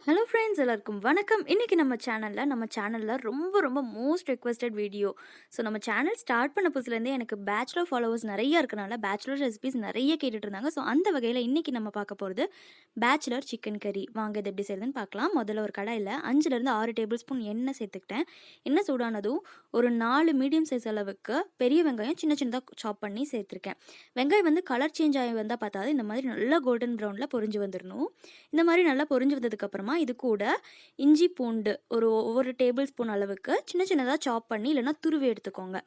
Hello friends, எல்லாருக்கும் வணக்கம். இன்றைக்கி நம்ம சேனலில் ரொம்ப ரொம்ப மோஸ்ட் ரெக்வஸ்டட் வீடியோ. ஸோ நம்ம சேனல் ஸ்டார்ட் பண்ண புதுசுலேருந்தே எனக்கு பேச்சுலர் ஃபாலோவர்ஸ் நிறைய இருக்கனால பேச்சுலர் ரெசிபிஸ் நிறைய கேட்டுட்டு இருந்தாங்க. ஸோ அந்த வகையில் இன்றைக்கி நம்ம பார்க்க போகிறது பேச்சுலர் சிக்கன் கறி. வாங்க இது எப்படி செய்யுதுன்னு பார்க்கலாம். முதல்ல ஒரு கடாயில் 5லேருந்து 6 டேபிள் ஸ்பூன் எண்ணெய் சேர்த்துக்கிட்டேன். எண்ணெய் சூடானதும் ஒரு 4 மீடியம் சைஸ் அளவுக்கு பெரிய வெங்காயம் சின்ன சின்னதாக சாப் பண்ணி சேர்த்துருக்கேன். வெங்காயம் வந்து கலர் சேஞ்ச் ஆகி வந்தால் பார்த்தாது இந்த மாதிரி நல்லா கோல்டன் ப்ரௌனில் பொரிஞ்சு வந்துடணும். இந்த மாதிரி நல்லா பொரிஞ்சு வந்ததுக்கப்புறமா இது கூட இஞ்சி பூண்டு ஒவ்வொரு டேபிள் ஸ்பூன் அளவுக்கு சின்ன சின்னதாக சாப் பண்ணி இல்லைனா துருவி எடுத்துக்கோங்க.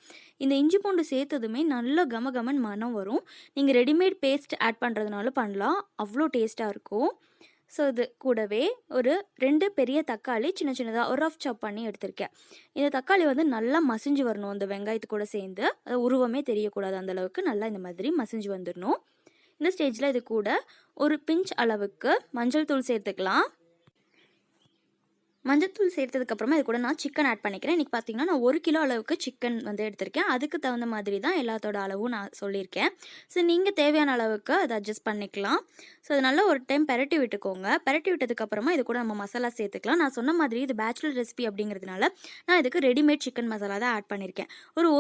இந்த இஞ்சி பூண்டு சேர்த்ததுமே நல்லா கமகமன் மனம் வரும். நீங்கள் ரெடிமேட் பேஸ்ட் ஆட் பண்ணுறதுனால பண்ணலாம், அவ்வளோ டேஸ்ட்டாக இருக்கும். ஸோ இது கூடவே ஒரு 2 பெரிய தக்காளி சின்ன சின்னதாக ஒரு ரஃப் சாப் பண்ணி எடுத்திருக்கேன். இந்த தக்காளி வந்து நல்லா மசிஞ்சு வரணும். அந்த வெங்காயத்து கூட சேர்ந்து அது உருவமே தெரியக்கூடாது, அந்தளவுக்கு நல்லா இந்த மாதிரி மசிஞ்சு வந்துடணும். இந்த ஸ்டேஜில் இது கூட ஒரு பிஞ்ச் அளவுக்கு மஞ்சள் தூள் சேர்த்துக்கலாம். மஞ்சத்தூள் சேர்த்ததுக்கப்புறமா இது கூட நான் சிக்கன் ஆட் பண்ணிக்கிறேன். இன்றைக்கி பார்த்தீங்கன்னா நான் 1 கிலோ அளவுக்கு சிக்கன் வந்து எடுத்திருக்கேன். அதுக்கு தகுந்த மாதிரி தான் எல்லாத்தோட அளவும் நான் சொல்லியிருக்கேன். ஸோ நீங்கள் தேவையான அளவுக்கு அதை அட்ஜஸ்ட் பண்ணிக்கலாம். ஸோ அது நல்லா ஒரு டைம் பெரட்டி விட்டுக்கோங்க. பெரட்டி விட்டதுக்கப்புறமா இது கூட நம்ம மசாலா சேர்த்துக்கலாம். நான் சொன்ன மாதிரி இது பேச்சுலர் ரெசிபி அப்படிங்கிறதுனால நான் இதுக்கு ரெடிமேட் சிக்கன் மசாலா தான் ஆட் பண்ணியிருக்கேன்.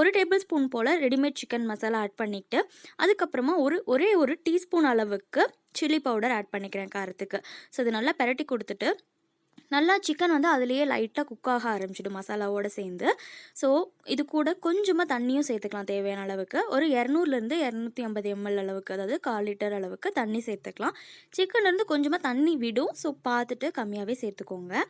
ஒரு டேபிள் ஸ்பூன் போல் ரெடிமேட் சிக்கன் மசாலா ஆட் பண்ணிவிட்டு அதுக்கப்புறமா ஒரே ஒரு டீஸ்பூன் அளவுக்கு சில்லி பவுடர் ஆட் பண்ணிக்கிறேன் காரத்துக்கு. ஸோ இது நல்லா பெரட்டி கொடுத்துட்டு நல்லா சிக்கன் வந்து அதுலேயே லைட்டாக குக் ஆக ஆரம்பிச்சிடும் மசாலாவோடு சேர்ந்து. ஸோ இது கூட கொஞ்சமாக தண்ணியும் சேர்த்துக்கலாம். தேவையான அளவுக்கு ஒரு 200லேருந்து 250 ml அளவுக்கு, அதாவது 1/4 லிட்டர் அளவுக்கு தண்ணி சேர்த்துக்கலாம். சிக்கன்லேருந்து கொஞ்சமாக தண்ணி விடும். ஸோ பார்த்துட்டு கம்மியாகவே சேர்த்துக்கோங்க.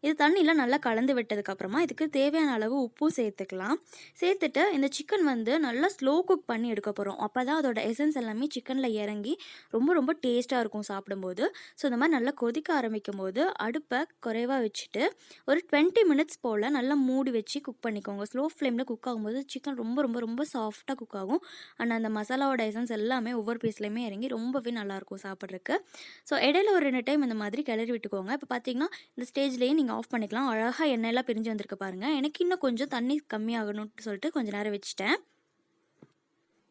இது தண்ணியில் நல்லா கலந்து விட்டதுக்கப்புறமா இதுக்கு தேவையான அளவு உப்பும் சேர்த்துக்கலாம். சேர்த்துட்டு இந்த சிக்கன் வந்து நல்லா ஸ்லோ குக் பண்ணி எடுக்க போகிறோம். அப்போ தான் அதோட எசன்ஸ் எல்லாமே சிக்கனில் இறங்கி ரொம்ப ரொம்ப டேஸ்ட்டாக இருக்கும் சாப்பிடும்போது. ஸோ இந்த மாதிரி நல்லா கொதிக்க ஆரம்பிக்கும் போது அடுப்பை குறைவாக வச்சுட்டு ஒரு 20 மினிட்ஸ் போல் நல்லா மூடி வச்சு குக் பண்ணிக்கோங்க. ஸ்லோ ஃப்ளேமில் குக் ஆகும்போது சிக்கன் ரொம்ப ரொம்ப ரொம்ப சாஃப்டாக குக் ஆகும். ஆனால் அந்த மசாலாவோட எசன்ஸ் எல்லாமே ஒவ்வொரு பீஸ்லேயுமே இறங்கி ரொம்பவே நல்லாயிருக்கும் சாப்பிட்றதுக்கு. ஸோ இடையில ஒரு 2 டைம் இந்த மாதிரி கிளறி விட்டுக்கோங்க. இப்போ பார்த்தீங்கன்னா இந்த ஸ்டேஜ்லேயே நீங்கள் ஆஃப் பண்ணிக்கலாம். அழகாக எண்ணெயெல்லாம் பிரிஞ்சு வந்திருக்கு பாருங்கள். எனக்கு இன்னும் கொஞ்சம் தண்ணி கம்மியாகணும்னு சொல்லிட்டு கொஞ்சம் நேரம் வச்சுட்டேன்.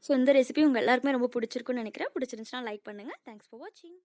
ஸோ இந்த ரெசிபி உங்கள் எல்லாருக்குமே ரொம்ப பிடிச்சிருக்குன்னு நினைக்கிறேன். பிடிச்சிருந்துச்சுன்னா லைக் பண்ணுங்கள். தேங்க்ஸ் ஃபார் வாட்சிங்.